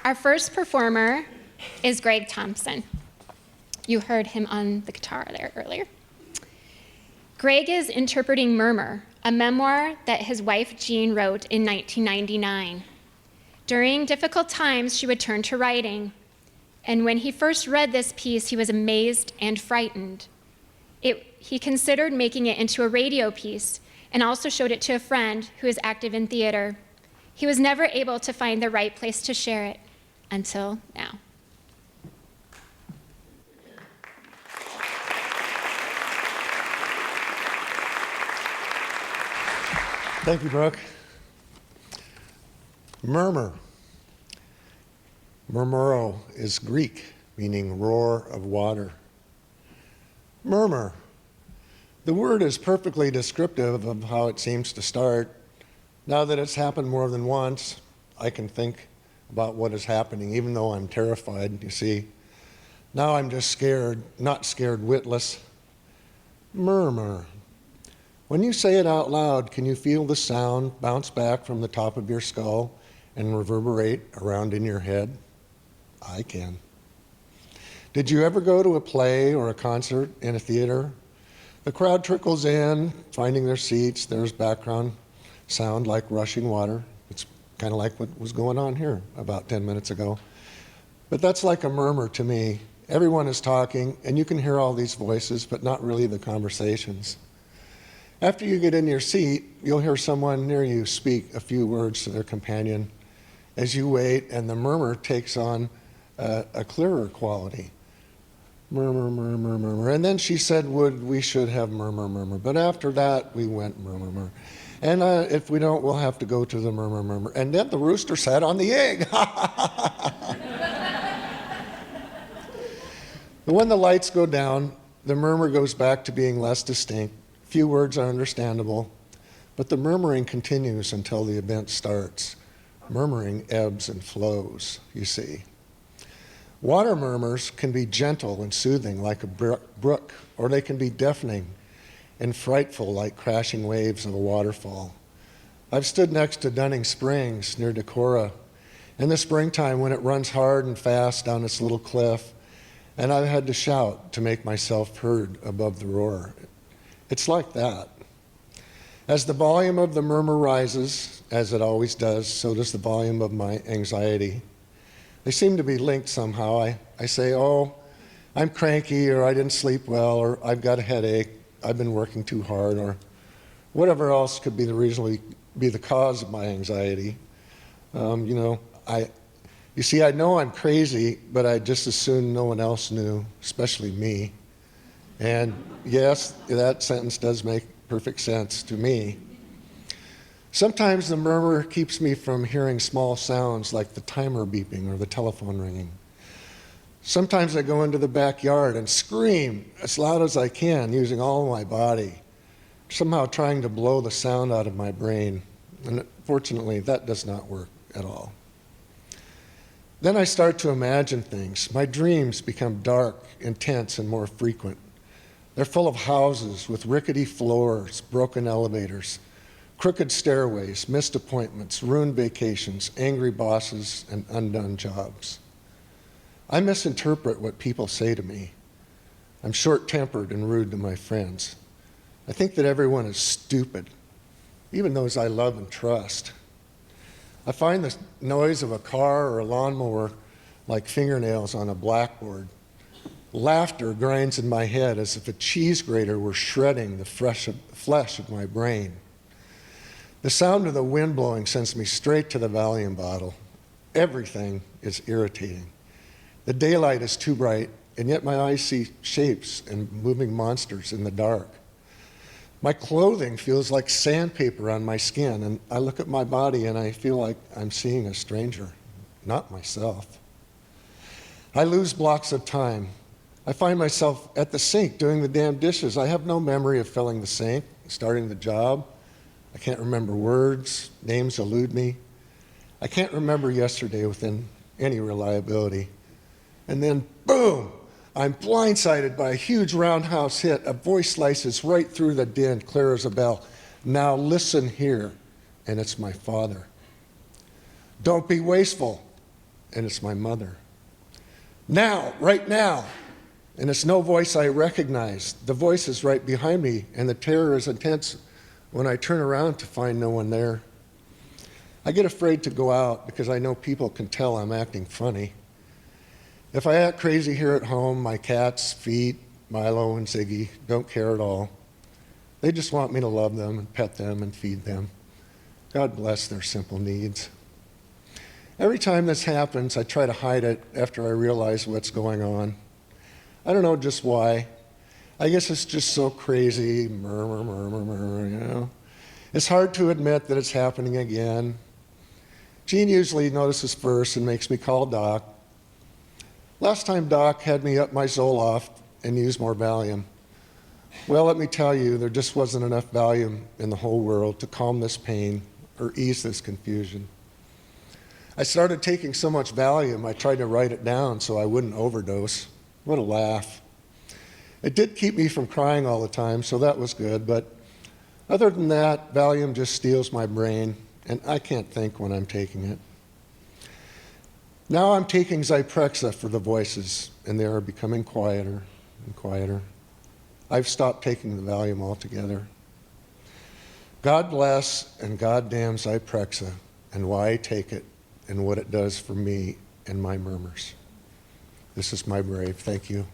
Our first performer is Greg Thompson. You heard him on the guitar there earlier. Greg is interpreting Murmur, a memoir that his wife Jean wrote in 1999. During difficult times, she would turn to writing. And when he first read this piece, he was amazed and frightened. He considered making it into a radio piece and also showed it to a friend who is active in theater. He was never able to find the right place to share it until now. Thank you, Brooke. Murmur. Murmuro is Greek, meaning roar of water. Murmur. The word is perfectly descriptive of how it seems to start. Now that it's happened more than once, I can think about what is happening, even though I'm terrified, you see. Now I'm just scared, not scared witless. Murmur. When you say it out loud, can you feel the sound bounce back from the top of your skull and reverberate around in your head? I can. Did you ever go to a play or a concert in a theater? The crowd trickles in, finding their seats. There's background sound like rushing water. It's kind of like what was going on here about 10 minutes ago. But that's like a murmur to me. Everyone is talking, and you can hear all these voices, but not really the conversations. After you get in your seat, you'll hear someone near you speak a few words to their companion as you wait, and the murmur takes on a clearer quality. Murmur, murmur, murmur. And then she said, we should have murmur, murmur. But after that, we went murmur, murmur. And if we don't, we'll have to go to the murmur, murmur. And then the rooster sat on the egg. When the lights go down, the murmur goes back to being less distinct. Few words are understandable, but the murmuring continues until the event starts. Murmuring ebbs and flows, you see. Water murmurs can be gentle and soothing like a brook, or they can be deafening and frightful like crashing waves of a waterfall. I've stood next to Dunning Springs near Decorah in the springtime when it runs hard and fast down its little cliff, and I've had to shout to make myself heard above the roar. It's like that. As the volume of the murmur rises, as it always does, so does the volume of my anxiety. They seem to be linked somehow. I say, oh, I'm cranky, or I didn't sleep well, or I've got a headache, I've been working too hard, or whatever else could be the cause of my anxiety. You see, I know I'm crazy, but I'd just as soon no one else knew, especially me. And yes, that sentence does make perfect sense to me. Sometimes the murmur keeps me from hearing small sounds like the timer beeping or the telephone ringing. Sometimes I go into the backyard and scream as loud as I can using all of my body, somehow trying to blow the sound out of my brain. And fortunately, that does not work at all. Then I start to imagine things. My dreams become dark, intense, and more frequent. They're full of houses with rickety floors, broken elevators, crooked stairways, missed appointments, ruined vacations, angry bosses, and undone jobs. I misinterpret what people say to me. I'm short-tempered and rude to my friends. I think that everyone is stupid, even those I love and trust. I find the noise of a car or a lawnmower like fingernails on a blackboard. Laughter grinds in my head as if a cheese grater were shredding the flesh of my brain. The sound of the wind blowing sends me straight to the Valium bottle. Everything is irritating. The daylight is too bright, and yet my eyes see shapes and moving monsters in the dark. My clothing feels like sandpaper on my skin, and I look at my body and I feel like I'm seeing a stranger, not myself. I lose blocks of time. I find myself at the sink doing the damn dishes. I have no memory of filling the sink, starting the job. I can't remember words, names elude me. I can't remember yesterday with any reliability. And then, boom, I'm blindsided by a huge roundhouse hit. A voice slices right through the din, clear as a bell. Now listen here, and it's my father. Don't be wasteful. and it's my mother. Now, right now. And it's no voice I recognize. The voice is right behind me, and the terror is intense when I turn around to find no one there. I get afraid to go out because I know people can tell I'm acting funny. If I act crazy here at home, my cats, Feet, Milo, and Ziggy don't care at all. They just want me to love them and pet them and feed them. God bless their simple needs. Every time this happens, I try to hide it after I realize what's going on. I don't know just why. I guess it's just so crazy, murmur, murmur, murmur, you know. It's hard to admit that it's happening again. Jean usually notices first and makes me call Doc. Last time Doc had me up my Zoloft and use more Valium. Well, let me tell you, there just wasn't enough Valium in the whole world to calm this pain or ease this confusion. I started taking so much Valium, I tried to write it down so I wouldn't overdose. What a laugh. It did keep me from crying all the time, so that was good, but other than that, Valium just steals my brain, and I can't think when I'm taking it. Now I'm taking Zyprexa for the voices, and they are becoming quieter and quieter. I've stopped taking the Valium altogether. God bless and goddamn Zyprexa, and why I take it, and what it does for me and my murmurs. This is my brave. Thank you.